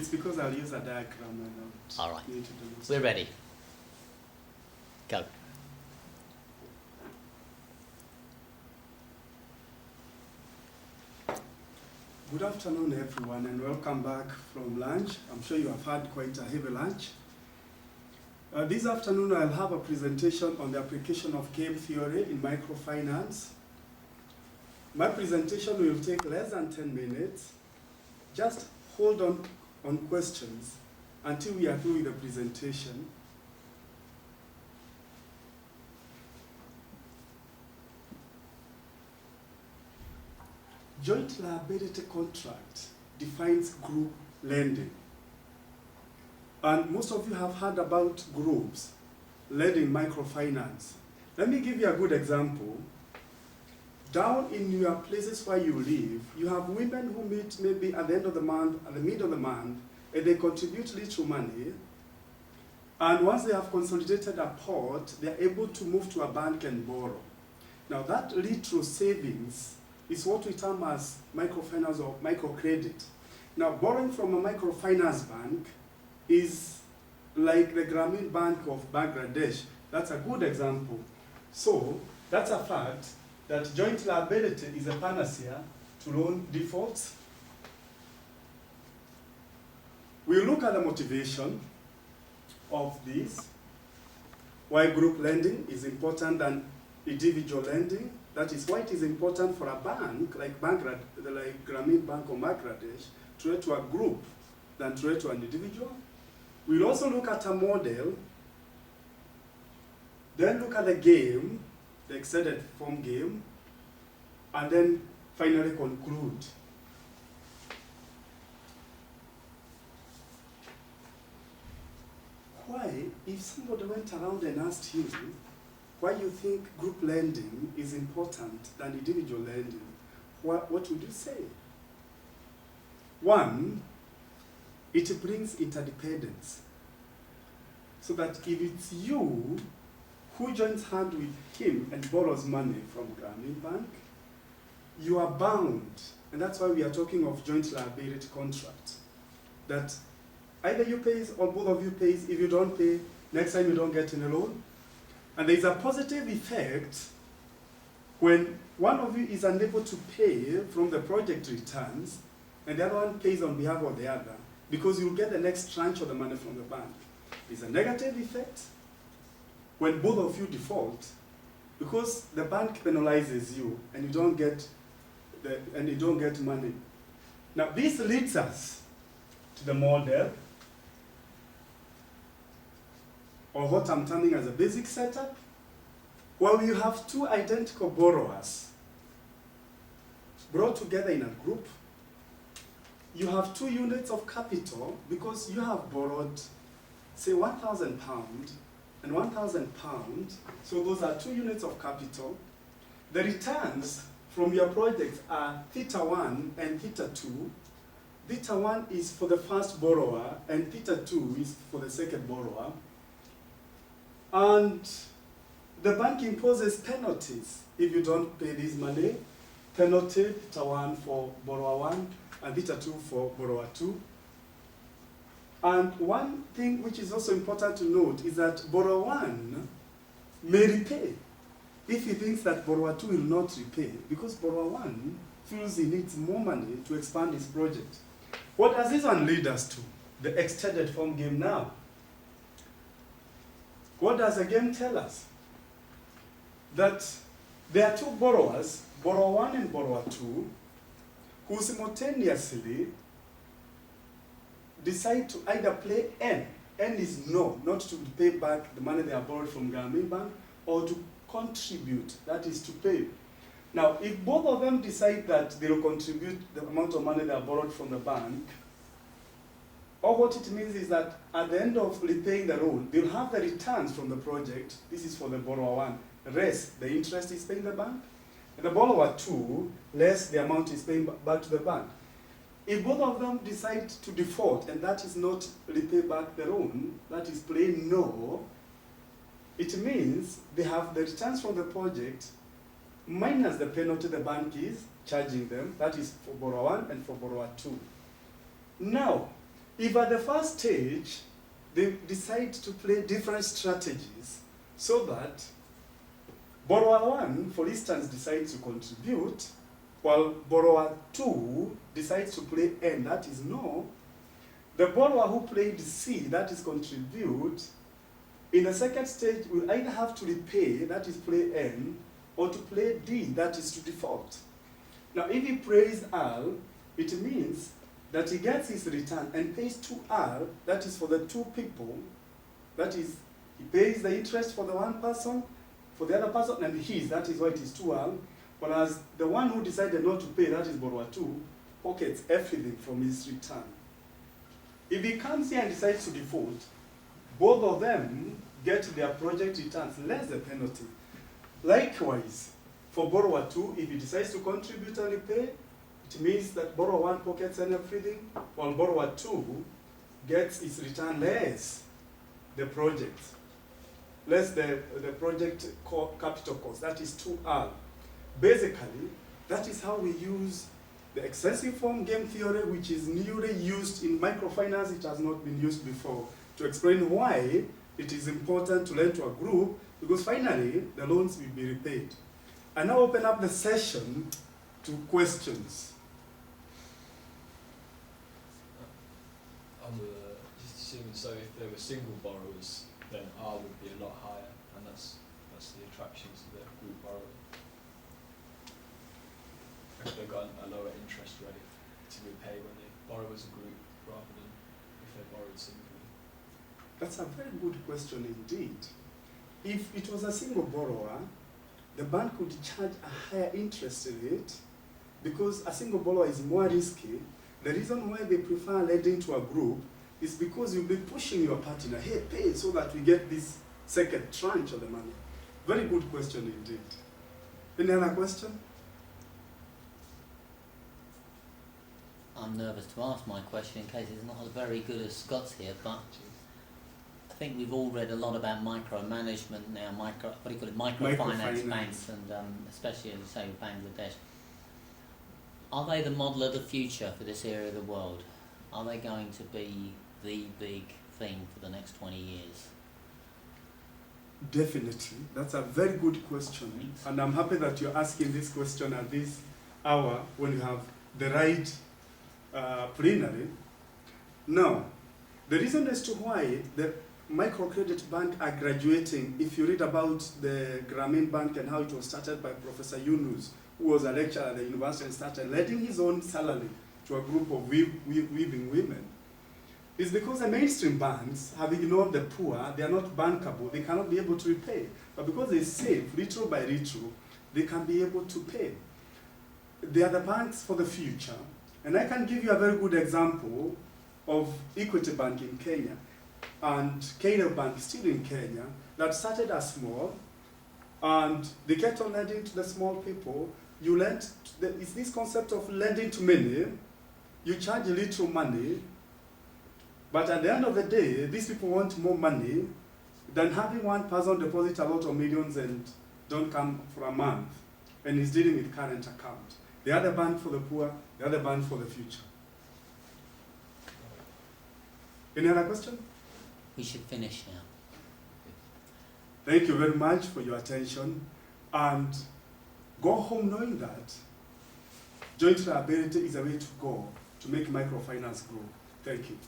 It's because I'll use a diagram and All right. need to demonstrate. We're ready. Go. Good afternoon, everyone, and welcome back from lunch. I'm sure you have had quite a heavy lunch. This afternoon, I'll have a presentation on the application of game theory in microfinance. My presentation will take less than 10 minutes. Just hold on questions until we are through with the presentation. Joint liability contract defines group lending. And most of you have heard about groups lending microfinance. Let me give you a good example. Down in your places where you live, you have women who meet maybe at the end of the month, at the middle of the month, and they contribute little money. And once they have consolidated a pot, they are able to move to a bank and borrow. Now that little savings is what we term as microfinance or microcredit. Now, borrowing from a microfinance bank is like the Grameen Bank of Bangladesh. That's a good example. So, that's a fact that joint liability is a panacea to loan defaults. We'll look at the motivation of this, why group lending is important than individual lending. That is why it is important for a bank like Grameen Bank or Bangladesh to lend to a group than to lend to an individual. We'll also look at a model, then look at the game, the extended form game, and then finally conclude. Why, if somebody went around and asked you, why you think group lending is important than individual lending, what would you say? One, it brings interdependence. So that if it's you who joins hand with him and borrows money from Grameen Bank, you are bound. And that's why we are talking of joint liability contract. That either you pay or both of you pay. If you don't pay, next time you don't get any loan. And there is a positive effect when one of you is unable to pay from the project returns and the other one pays on behalf of the other, because you'll get the next tranche of the money from the bank. There's a negative effect when both of you default, because the bank penalizes you and you don't get money. Now this leads us to the model, or what I'm terming as a basic setup, where you have two identical borrowers brought together in a group. You have 2 units of capital because you have borrowed, say, £1,000 and £1,000. So those are 2 units of capital. The returns from your project are theta 1 and theta 2. Theta 1 is for the first borrower and theta 2 is for the second borrower. And the bank imposes penalties if you don't pay this money. Penalty, theta 1 for borrower 1, and theta 2 for borrower 2. And one thing which is also important to note is that borrower 1 may repay if he thinks that borrower 2 will not repay, because borrower 1 feels he needs more money to expand his project. What does this one lead us to? The extended form game now. What does the game tell us? That there are 2 borrowers, borrower 1 and borrower 2, who simultaneously decide to either play N. N is no, not to pay back the money they have borrowed from Grameen Bank, or to contribute, that is to pay. Now, if both of them decide that they will contribute the amount of money they have borrowed from the bank, or what it means is that at the end of repaying the loan, they'll have the returns from the project. This is for the borrower 1. The rest, the interest is paying the bank. And the borrower 2, less the amount is paying back to the bank. If both of them decide to default, and that is not repay back the loan, that is plain no, it means they have the returns from the project minus the penalty the bank is charging them. That is for borrower 1 and for borrower 2. Now, If at the first stage, they decide to play different strategies so that borrower 1, for instance, decides to contribute, while borrower 2 decides to play N, that is no, the borrower who played C, that is contribute, in the second stage will either have to repay, that is play N, or to play D, that is to default. Now if he plays R, it means that he gets his return and pays 2R, that is for the 2 people, that is, he pays the interest for the 1 person, for the other person, and his, that is why it is 2R, whereas the one who decided not to pay, that is borrower 2, pockets everything from his return. If he comes here and decides to default, both of them get their project returns less the penalty. Likewise, for borrower 2, if he decides to contribute and repay, it means that borrower 1 pockets everything, while borrower 2 gets his return less the project, less the project capital cost, that is 2R. Basically, that is how we use the excessive form game theory, which is newly used in microfinance. It has not been used before, to explain why it is important to lend to a group, because finally the loans will be repaid. I now open up the session to questions. Just assuming, so if there were single borrowers, then R would be a lot higher, and that's the attraction to the group borrower. If they've got a lower interest rate to repay when they borrow as a group rather than if they borrowed singly. That's a very good question indeed. If it was a single borrower, the bank would charge a higher interest rate because a single borrower is more risky. The reason why they prefer lending to a group is because you'll be pushing your partner, hey, pay so that we get this second tranche of the money. Very good question indeed. Any other question? I'm nervous to ask my question in case it's not as very good as Scott's here, but I think we've all read a lot about micromanagement now, microfinance banks, and especially, as you say, Bangladesh. Are they the model of the future for this area of the world? Are they going to be the big thing for the next 20 years? Definitely. That's a very good question. Thanks. And I'm happy that you're asking this question at this hour when you have the right plenary. Now, the reason as to why the microcredit bank are graduating, if you read about the Grameen Bank and how it was started by Professor Yunus, who was a lecturer at the university and started letting his own salary to a group of weaving women, is because the mainstream banks have ignored the poor. They are not bankable. They cannot be able to repay. But because they save little by little, they can be able to pay. They are the banks for the future. And I can give you a very good example of Equity Bank in Kenya and KL Bank still in Kenya that started as small, and they kept on lending to the small people. You lend, it's this concept of lending to many. You charge a little money, but at the end of the day, these people want more money than having one person deposit a lot of millions and don't come for a month and is dealing with current account. The other bank for the poor, the other bank for the future. Any other question? We should finish now. Thank you very much for your attention, and go home knowing that joint liability is a way to go to make microfinance grow. Thank you.